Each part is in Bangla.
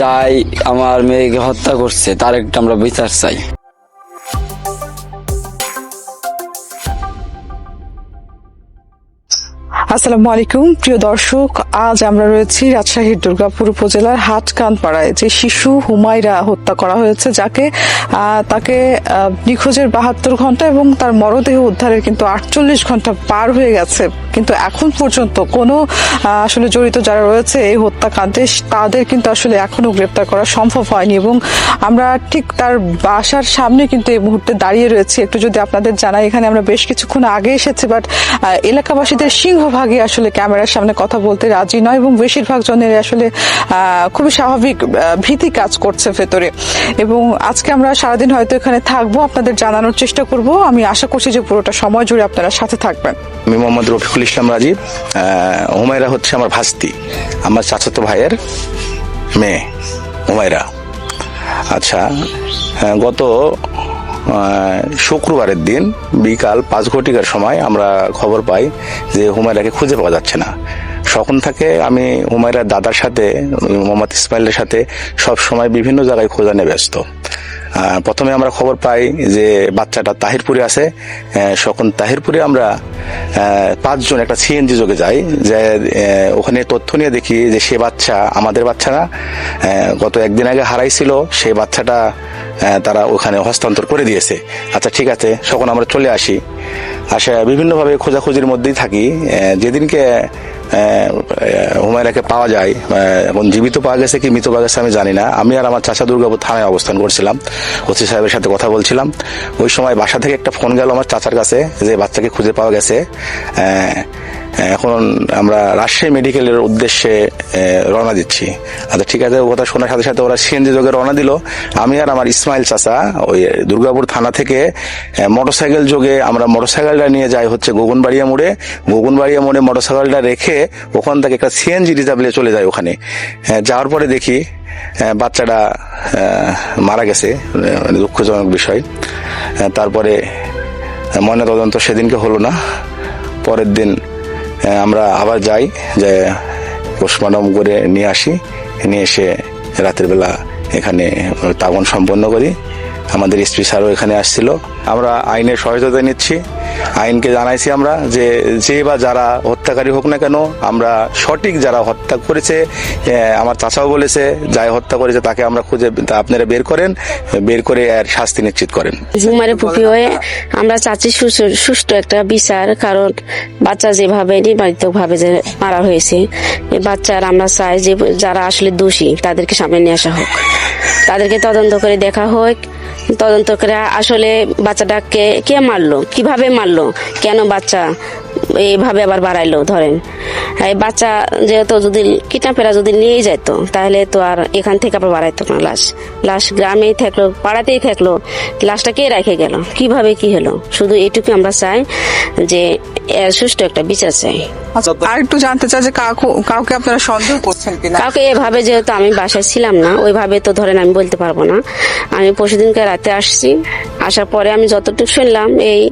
যাই আমার মেয়েকে হত্যা করছে তার একটা আমরা বিচার চাই। আসসালামু আলাইকুম প্রিয় দর্শক, আজ আমরা রয়েছি রাজশাহীর দুর্গাপুর উপজেলার হাটকানপাড়ায়। যে শিশু হুমায়রা হত্যা করা হয়েছে, তাকে নিখোঁজের 72 ঘন্টা এবং তার মরদেহ উদ্ধারের কিন্তু 48 ঘন্টা পার হয়ে গেছে, কিন্তু এখন পর্যন্ত কোনো আসলে জড়িত যারা রয়েছে এই হত্যাকাণ্ডে তাদের কিন্তু আসলে এখনো গ্রেপ্তার করা সম্ভব হয়নি। এবং আমরা ঠিক তার বাসার সামনে কিন্তু এই মুহূর্তে দাঁড়িয়ে রয়েছি। একটু যদি আপনাদের জানাই, এখানে আমরা বেশ কিছুক্ষণ আগে এসেছি, বাট এলাকাবাসীদের সিংহভাগই আসলে ক্যামেরার সামনে কথা বলতে রাজি নয় এবং বেশিরভাগ জনের আসলে খুবই স্বাভাবিক ভীতি কাজ করছে ভেতরে। এবং আজকে আমরা সারাদিন হয়তো এখানে থাকবো, আপনাদের জানানোর চেষ্টা করব। আমি আশা করছি যে পুরোটা সময় জুড়ে আপনারা সাথে থাকবেন। আমি মোহাম্মদ রফিকুল ইসলাম রাজীব। হুমায়রা হচ্ছে আমার ভাস্তি, আমার চাচাতো ভাইয়ের মেয়ে হুমায়রা। আচ্ছা, গত শুক্রবারের দিন বিকাল 5 ঘটিকার সময় আমরা খবর পাই যে হুমায়রাকে খুঁজে পাওয়া যাচ্ছে না। তখন থেকে আমি হুমায়রার দাদার সাথে, মোহাম্মদ ইসমাইলের সাথে সব সময় বিভিন্ন জায়গায় খোঁজানে ব্যস্ত। প্রথমে আমরা খবর পাই যে বাচ্চাটা তাহিরপুরে আছে। তখন তাহিরপুরে আমরা 5 জন একটা সিএনজি যোগে যাই, যে ওখানে তথ্য নিয়ে দেখি যে সে বাচ্চা আমাদের বাচ্চা না, গত একদিন আগে হারাইছিল সেই বাচ্চাটা তারা ওখানে হস্তান্তর করে দিয়েছে। আচ্ছা ঠিক আছে, তখন আমরা চলে আসি। বিভিন্নভাবে খোঁজাখুঁজির মধ্যেই থাকি। যেদিনকে হুমায়রাকে পাওয়া যায়, এখন জীবিত পাওয়া গেছে কি মৃত পাওয়া গেছে আমি জানি না। আমি আর আমার চাচা দুর্গাপুর থানায় অবস্থান করছিলাম, ওসি সাহেবের সাথে কথা বলছিলাম। ওই সময় বাসা থেকে একটা ফোন গেল আমার চাচার কাছে যে বাচ্চাকে খুঁজে পাওয়া গেছে। এখন আমরা রাজশাহী মেডিকেলের উদ্দেশ্যে রওনা দিচ্ছি। আচ্ছা ঠিক আছে, ও কথা শোনার সাথে সাথে ওরা সিএনজি যোগে রওনা দিল। আমি আর আমার ইসমাইল চাচা ওই দুর্গাপুর থানা থেকে মোটরসাইকেল যোগে আমরা মোটরসাইকেলটা নিয়ে যাই হচ্ছে গগনবাড়িয়া মোড়ে মোটরসাইকেলটা রেখে ওখান থেকে একটা সিএনজি রিজার্ভে চলে যায়। ওখানে যাওয়ার পরে দেখি বাচ্চাটা মারা গেছে, দুঃখজনক বিষয়। তারপরে ময়নাতদন্ত সেদিনকে হলো না। পরের দিন আমরা আবার যাই, যে পোস্টমর্টম করে নিয়ে আসি, নিয়ে এসে রাতের বেলা এখানে দাফন সম্পন্ন করি। আমাদের এসপি স্যারও এখানে আসছিল। আমরা আইনের সহায়তা নিচ্ছি, আইনকে জানাইছি আমরা যে বা যারা হত্যাকারী হোক না কেন, আমরা সঠিক যারা হত্যা করেছে, আমার চাচাও বলেছে যাই হত্যা করেছে তাকে আমরা খুঁজে আপনারা বের করে এর শাস্তি নিশ্চিত করেন। হুমায়রা পুপি হয়ে আমরা চাচ্ছি সুষ্ঠু একটা বিচার, কারণ বাচ্চা যেভাবে নির্বাচিত ভাবে যে মারা হয়েছে, এই বাচ্চার আমরা চাই যে যারা আসলে দোষী তাদেরকে সামনে নিয়ে আসা হোক, তাদেরকে তদন্ত করে দেখা হোক। তদন্ত করে আসলে বাচ্চাটাকে কে মারলো, কিভাবে মারলো, কেন বাচ্চা এইভাবে আবার বাড়াইলো। ধরেন এই বাচ্চা যেহেতু যদি কিডন্যাপেরা যদি নিয়ে যেত তাহলে তো আর এখান থেকে আবার বাড়াইতো না। লাশ গ্রামেই থাকলো, পাড়াতেই থাকলো, লাশটা কে রেখে গেল, কিভাবে কি হলো। শুধু এইটুকু আমরা চাই যে এর সুষ্ঠু একটা বিচার চাই। আর একটু জানতে চাই যে কাউকে আপনারা সন্দেহ করছেন কিনা? কাউকে এভাবে, যেহেতু আমি বাসায় ছিলাম না, ওইভাবে তো ধরেন আমি বলতে পারবো না। আমি পরশুদিনকে রাতে আসছি, আসার পরে আমি যতটুকু শুনলাম এই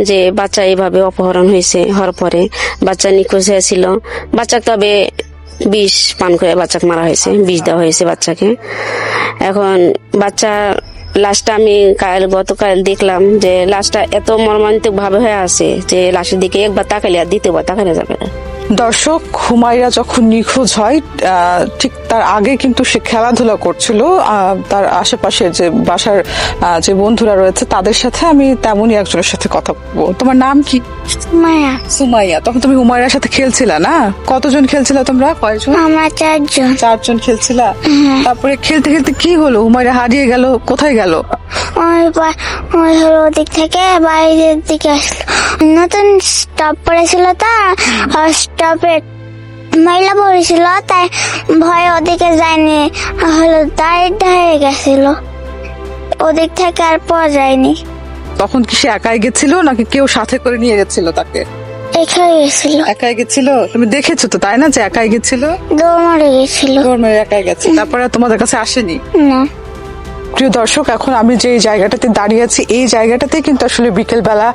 যে বাচ্চা এইভাবে অপহরণ হয়েছে, হওয়ার পরে বাচ্চা নিখোঁজ হয়েছিল। বাচ্চা তবে বিষ পান করে বাচ্চাকে মারা হয়েছে, বিষ দেওয়া হয়েছে বাচ্চাকে। এখন বাচ্চা লাশটা আমি গতকাল দেখলাম যে লাশটা এত মর্মান্তিক ভাবে হয়ে আছে যে লাশের দিকে একবার তাকালে আর দ্বিতীয়বার তাকানো যাবে না। দর্শক, হুমায়রা যখন নিখোঁজ হয় ঠিক তার আগে কিন্তু সে খেলাধুলা করছিল তার আশেপাশে যে বাসার যে বন্ধুরা রয়েছে তাদের সাথে। আমি তেমনই একজনের সাথে কথা বলবো। তোমার নাম কি? সুমাইয়া। তখন তুমি হুমায়রার সাথে খেলছিলা না? কতজন খেলছিলা তোমরা? কয়জন? আমরা 4 জন। 4 জন খেলছিলা। তারপরে খেলতে খেলতে কি হলো? হুমায়রা হারিয়ে গেল, কোথায় গেল? ওই ওদিক থেকে বাইরের দিকে আসলো, নতুন স্টপ পড়েছিল, তা স্টপে মহিলা পড়েছিল, তাই ভয়ে ওদিকে যায়নি, হলো দাঁড়িয়ে গেছিল, ওদিক থেকে আর পাওয়া যায়নি। তখন কি সে একাই গেছিল নাকি কেউ সাথে করে নিয়ে গেছিল তাকে? একাই গেছিল। একাই গেছিল? তুমি দেখেছো তো তাই না যে একাই গেছিল? দৌড় মারে গেছিল। দৌড় মেরে একাই গেছে, তারপরে তোমাদের কাছে আসেনি? না। প্রিয় দর্শক, এখন আমি যে জায়গাটাতে দাঁড়িয়ে আছি এই জায়গাটাতে কিন্তু আসলে বিকেলবেলা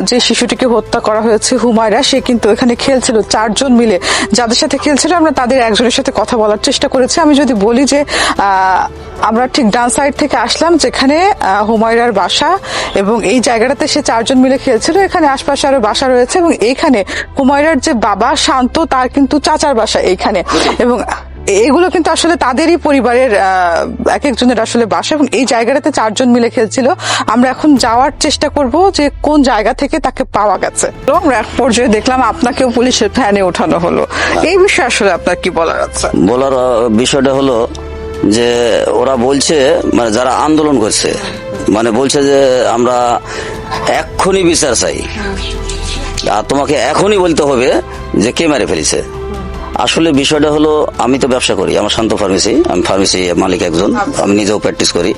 যে শিশুটিকে হত্যা করা হয়েছে হুমায়রা, সে কিন্তু এখানে খেলছিল। 4 জন মিলে যাদের সাথে খেলছিল আমরা তাদের একজনের সাথে কথা বলার চেষ্টা করেছি। আমি যদি বলি যে আমরা ঠিক ডান সাইড থেকে আসলাম যেখানে হুমায়রার বাসা, এবং এই জায়গাটাতে সে 4 জন মিলে খেলছিল। এখানে আশপাশে আরো বাসা রয়েছে এবং এইখানে হুমায়রার যে বাবা শান্ত, তার কিন্তু চাচার বাসা এইখানে, এবং এগুলো কিন্তু আসলে তাদেরই পরিবারের এক একজনের আসলে বাসা, এবং এই জায়গাটাতে 4 জন মিলে খেলছিল। আমরা এখন যাওয়ার চেষ্টা করব যে কোন জায়গা থেকে তাকে পাওয়া গেছে। তো আমরা এক পর্যায়ে দেখলাম আপনাকেও পুলিশের ভ্যানে ওঠানো হলো। এই বিষয়ে আসলে আপনার কি বলার আছে? বলার বিষয়টা হলো যে ওরা বলছে, মানে যারা আন্দোলন করছে, মানে বলছে যে আমরা এক্ষুনি বিচার চাই, আর তোমাকে এখনই বলতে হবে যে কে মেরে ফেলেছে। আসলে বিষয়টা হলো, আমি তো ব্যবসা করি, আমার শান্ত ফার্মেসি, আমি ফার্মেসি মালিক একজন, আমি নিজেও প্র্যাকটিস করি।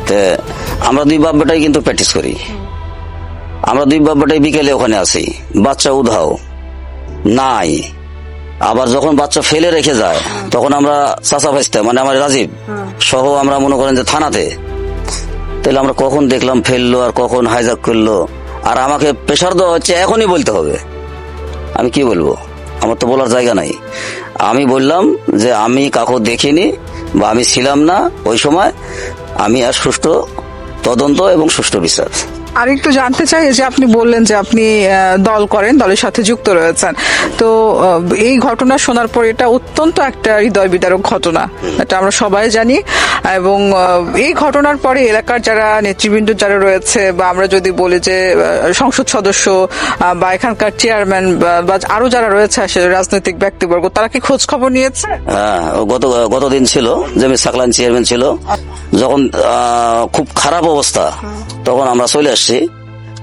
তো আমরা 2 বাপ বেটাই কিন্তু প্র্যাকটিস করি। আমরা 2 বাপ বেটাই বিকেলে ওখানে আছি, বাচ্চা উধাও নাই। আবার যখন বাচ্চা ফেলে রেখে যায় তখন আমরা চাচা ভাইস্তা, মানে আমার রাজীব সহ আমরা মনে করেন যে থানাতে। তাহলে আমরা কখন দেখলাম ফেললো আর কখন হাইজাক করলো, আর আমাকে প্রেশার দেওয়া হচ্ছে এখনই বলতে হবে। আমি কি বলবো, আমার তো বলার জায়গা নাই। আমি বললাম যে আমি কাউকে দেখিনি বা আমি ছিলাম না ওই সময়, আমি আর সুষ্ঠু তদন্ত এবং সুষ্ঠু বিচার। আর একটু জানতে চাই যে আপনি বললেন যে আপনি দল করেন, দলের সাথে যুক্ত রয়েছেন, তো এই ঘটনা শোনার পর এটা অত্যন্ত একটা হৃদয় বিদারক ঘটনা, এটা আমরা সবাই জানি। এবং এই ঘটনার পরে এলাকার যারা নেতৃবৃন্দ যারা রয়েছে, বা আমরা যদি বলি যে সংসদ সদস্য বা এখানকার চেয়ারম্যান বা আরো যারা রয়েছে আসলে রাজনৈতিক ব্যক্তিবর্গ, তারা কি খোঁজ খবর নিয়েছে? হ্যাঁ, গতদিন ছিল যে সাকলান চেয়ারম্যান ছিল, যখন খুব খারাপ অবস্থা তখন আমরা চলে আসছি।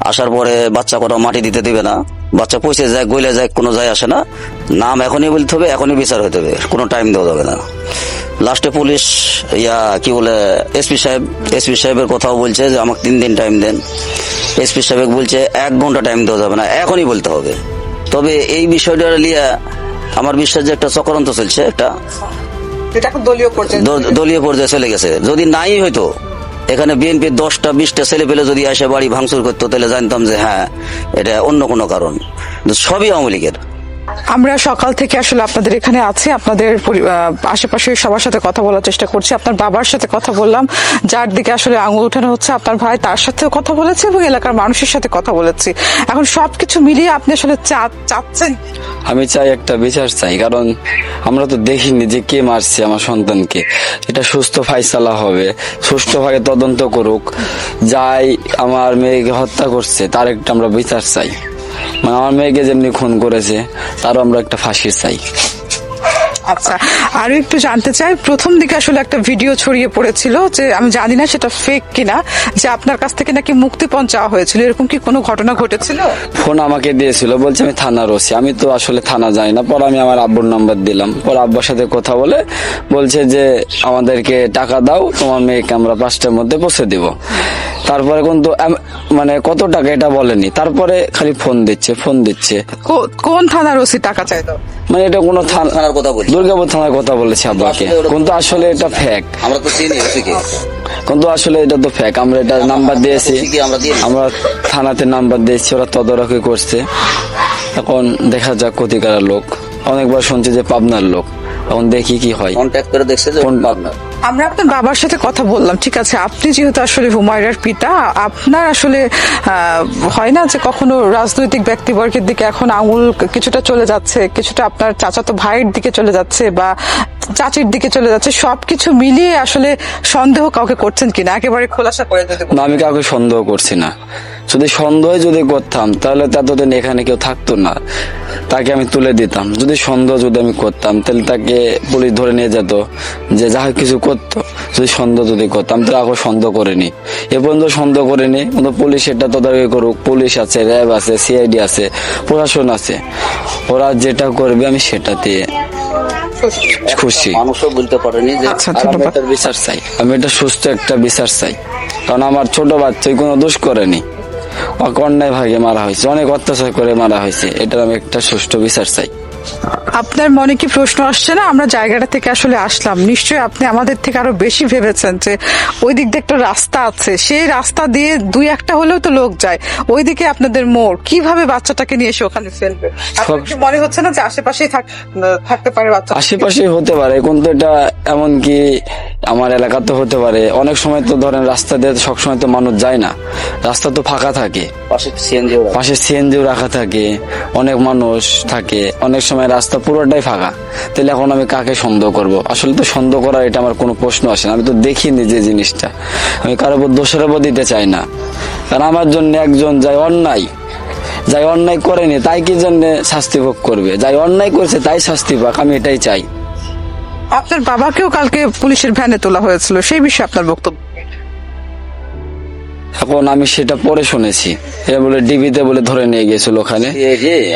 আসার পরে বাচ্চা কোথাও মাটি দিতে দিবে না, বাচ্চা পয়সা যায় গইলে যায়, কোনো যায় আসে না। নাম এখনই বলতে হবে, এখনই বিচার হতে হবে, কোনো টাইম দেওয়া যাবে না। লাস্টে পুলিশ কি বলে এসপি সাহেবের কথাও বলছে যে আমাকে 3 দিন টাইম দেন। এসপি সাহেব বলছে 1 ঘন্টা টাইম দেওয়া যাবে না, এখনই বলতে হবে। তবে এই বিষয়টা নিয়ে আমার বিশ্বাস যে একটা চক্রান্ত চলছে, একটা দলীয় পর্যায়ে চলে গেছে। যদি নাই হয়তো এখানে বিএনপির 10টা 20টা ছেলে পেলে যদি এসে বাড়ি ভাঙচুর করতো, তাহলে জানতাম যে হ্যাঁ এটা অন্য কোনো কারণ। সবই আওয়ামী লীগের। আমরা সকাল থেকে আসলে আপনাদের এখানে আছি, আপনাদের আশেপাশের সবার সাথে কথা বলার চেষ্টা করছি। আপনার বাবার সাথে কথা বললাম, যার দিকে আসলে আঙুল উঠানো হচ্ছে, আপনার ভাই, তার সাথেও কথা বলেছি, এবং এলাকার মানুষের সাথে কথা বলেছি। এখন সবকিছু মিলিয়ে আপনি আসলে চাচ্ছেন? আমি চাই একটা বিচার চাই, কারণ আমরা তো দেখিনি যে কে মারছে আমার সন্তানকে। এটা সুস্থ ফাইসালা হবে, সুষ্ঠুভাবে তদন্ত করুক। যাই আমার মেয়েকে হত্যা করছে তার একটা আমরা বিচার চাই, মানে আমার মেয়েকে যেমনি খুন করেছে তারও আমরা একটা ফাঁসি চাই। আচ্ছা, আরো একটু জানতে চাই, প্রথম দিকে আসলে একটা ভিডিও ছড়িয়ে পড়েছিল, যে আমি জানি না সেটা ফেক কিনা, যে আপনার কাছ থেকে নাকি মুক্তিপণ চাওয়া হয়েছিল, এরকম কি কোনো ঘটনা ঘটেছিল? ফোন আমাকে দিয়েছিল, বলছে আমি থানার ওসি। আমি তো আসলে থানা যাই না। পরে আমি আমার আব্বুর নাম্বার দিলাম, পরে আব্বার সাথে কথা বলে বলছে যে আমাদেরকে টাকা দাও, তোমার মেয়েকে আমরা 5টার মধ্যে পৌঁছে দিব। তারপরে কিন্তু মানে কত টাকা এটা বলেনি, তারপরে খালি ফোন দিচ্ছে। কোন থানার ওসি টাকা চাইতো? মানে এটা কোনো থানার কথা বলছি, দুর্গাপুর থানার কথা বলেছে আব্বাকে, কিন্তু আসলে এটা ফেক। আমরা তো চিনি কিন্তু আসলে এটা তো ফেক। আমরা এটা নাম্বার দিয়েছি, আমরা থানাতে নাম্বার দিয়েছি, ওরা তদারকি করছে। এখন দেখা যাক কোথিকার লোক। অনেকবার শুনছি যে পাবনার লোক, এখন দেখি কি হয়। কন্ট্যাক্ট করে দেখছে যে পাবনার। আমরা আপনার বাবার সাথে কথা বললাম, ঠিক আছে, আপনি যেহেতু আসলে হুমায়রার পিতা, আপনার আসলে হয় না যে কখনো রাজনৈতিক ব্যক্তিবর্গের দিকে এখন আঙুল কিছুটা চলে যাচ্ছে, কিছুটা আপনার চাচাতো ভাইয়ের দিকে চলে যাচ্ছে বা চাচির দিকে চলে যাচ্ছে, সবকিছু মিলিয়ে আসলে সন্দেহ কাউকে করছেন কিনা একেবারে খোলাসা করে দিতে? না, আমি কাউকে সন্দেহ করছি না। যদি করতাম তাহলে ততদিন এখানে কেউ থাকতো না, তাকে আমি তুলে দিতাম। যদি আমি করতাম তাহলে তাকে পুলিশ ধরে নিয়ে যেত, যে যা কিছু করতো। যদি করতাম তো কাউকে সন্দেহ করিনি, এ পর্যন্ত সন্দেহ করিনি। কিন্তু পুলিশ এটা তদারকি করুক, পুলিশ আছে, র্যাব আছে, সিআইডি আছে, প্রশাসন আছে, ওরা যেটা করবে আমি সেটাতে খুশি। মানুষও বলতে পারেনি যে আমি একটা বিচার চাই, আমি এটা সুস্থ একটা বিচার চাই। কারণ আমার ছোট বাচ্চাই কোনো দোষ করেনি, অন্যায় ভাগে মারা হয়েছে, অনেক অত্যাচার করে মারা হয়েছে। এটার আমি একটা সুষ্ঠু বিচার চাই। আপনার মনে কি প্রশ্ন আসছে না? আমরা জায়গাটা থেকে আসলে আসলাম, নিশ্চয়ই আপনি আমাদের থেকে আরো বেশি ভেবেছেন যে ওই দিক দিয়ে একটা রাস্তা আছে, সেই রাস্তা দিয়ে দুই একটা হলেও তো লোক যায়, ওইদিকে আপনাদের মোড়, কিভাবে বাচ্চাটাকে নিয়ে এসে ওখানে ফেলবে? আপনার কি মনে হচ্ছে না যে আশেপাশেই থাকতে পারে বাচ্চা? আশেপাশে হতে পারে, কিন্তু এটা এমনকি আমার এলাকাতে হতে পারে। অনেক সময় তো ধরেন রাস্তা দিয়ে সবসময় তো মানুষ যায় না, রাস্তা তো ফাঁকা থাকে, পাশে সিএনজিও রাখা থাকে, অনেক মানুষ থাকে, অনেক সময় রাস্তা পুরোটাই ফাঁকা। তাহলে এখন আমি কাকে সন্দেহ করব? আসলে তো সন্দেহ করার এটা আমার কোনো প্রশ্ন আসে না, আমি তো দেখিনি যে জিনিসটা। আমি কারোর উপর দোষারোপ দিতে চাই না, কারণ আমার জন্য একজন যাই অন্যায় করেনি তাই কি জন্য শাস্তি ভোগ করবে? যাই অন্যায় করেছে তাই শাস্তি পাক, আমি এটাই চাই। আপনার বাবাকেও কালকে পুলিশের ভ্যানে তোলা হয়েছিল, সেই বিষয়ে আপনার বক্তব্য? এখন আমি সেটা পরে শুনেছি, এ বলে ডিবিতে বলে ধরে নিয়ে গেছিল ওখানে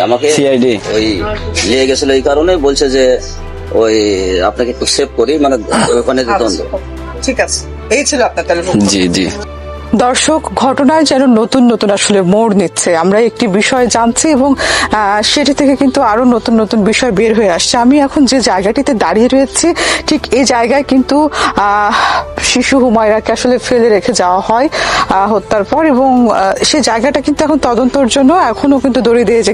আমাকে সিআইডি ওই নিয়ে গেছিল এই কারণে, বলছে যে ওই আপনাকে একটু সেভ করি, মানে ওখানে দ্বন্দ্ব। ঠিক আছে, এই ছিল আপনার টেলিফোন। জি জি। দর্শক, ঘটনায় যেন নতুন নতুন আসলে মোড় নিচ্ছে। আমরা একটি বিষয় জানছি এবং সেটি থেকে কিন্তু আরো নতুন নতুন বিষয় বের হয়ে আসছে। আমি এখন যে জায়গাটিতে দাঁড়িয়ে রয়েছি, ঠিক এই জায়গায় কিন্তু শিশু হুমায়রাকে আসলে ফেলে রেখে যাওয়া হয় হত্যার পর, এবং সেই জায়গাটা কিন্তু এখন তদন্তের জন্য এখনো কিন্তু দড়ি দিয়ে যে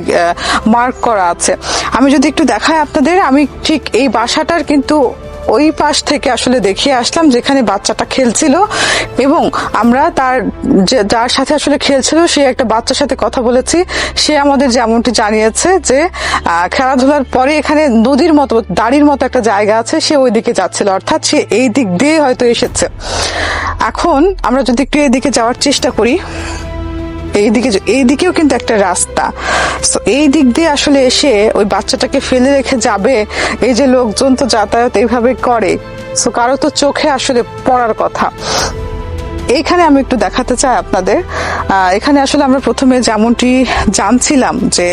মার্ক করা আছে। আমি যদি একটু দেখাই আপনাদের, আমি ঠিক এই বাসাটার কিন্তু ওই পাশ থেকে আসলে দেখিয়ে আসলাম যেখানে বাচ্চাটা খেলছিল, এবং আমরা যার সাথে আসলে খেলছিল সে একটা বাচ্চার সাথে কথা বলেছি। সে আমাদের যেমনটি জানিয়েছে যে খেলাধুলার পরে এখানে নদীর মতো, দাড়ির মতো একটা জায়গা আছে, সে ওই দিকে যাচ্ছিল, অর্থাৎ সে এই দিক দিয়ে হয়তো এসেছে। এখন আমরা যদি একটু এদিকে যাওয়ার চেষ্টা করি, এইদিকেও কিন্তু একটা রাস্তা, এই দিক দিয়ে আসলে এসে ওই বাচ্চাটাকে ফেলে রেখে যাবে। এই যে লোকজন তো যাতায়াত এইভাবে করে, সো কারো তো চোখে আসলে পড়ার কথা। এইখানে আমি একটু দেখাতে চাই আপনাদের, এখানে আসলে আমরা প্রথমে যেমনটি জানছিলাম যে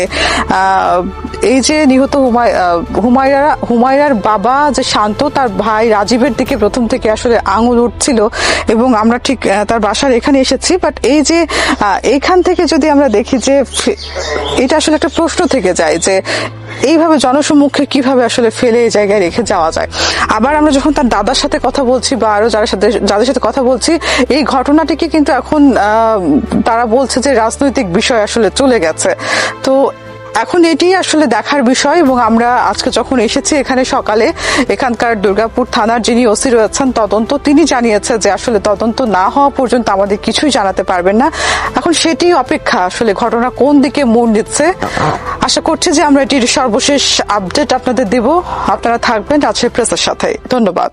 এই যে নিহত হুমায়রার বাবা যে শান্ত, তার ভাই রাজীবের দিকে প্রথম থেকে আসলে আঙুল উঠছিল, এবং আমরা ঠিক তার বাসার এখানে এসেছি। বাট এই যে এইখান থেকে যদি আমরা দেখি যে এটা আসলে একটা প্রশ্ন থেকে যায় যে এইভাবে জনসম্মুখে কিভাবে আসলে ফেলে এই জায়গায় রেখে যাওয়া যায়। আবার আমরা যখন তার দাদার সাথে কথা বলছি বা আরো যাদের সাথে কথা বলছি, এই ঘটনাটিকে কিন্তু এখন তারা বলছে যে রাজনৈতিক বিষয় আসলে চলে গেছে। তো এখন এটি আসলে দেখার বিষয়, এবং আমরা আজকে যখন এসেছি এখানে সকালে, এখানকার দুর্গাপুর থানার যিনি ওসি রয়েছেন তদন্ত, তিনি জানিয়েছে যে আসলে তদন্ত না হওয়া পর্যন্ত আমাদের কিছুই জানাতে পারবেন না। এখন সেটি অপেক্ষা, আসলে ঘটনা কোন দিকে মোড় নিচ্ছে। আশা করছি যে আমরা এটির সর্বশেষ আপডেট আপনাদের দেব। আপনারা থাকবেন রাজশাহী প্রেসের সাথে। ধন্যবাদ।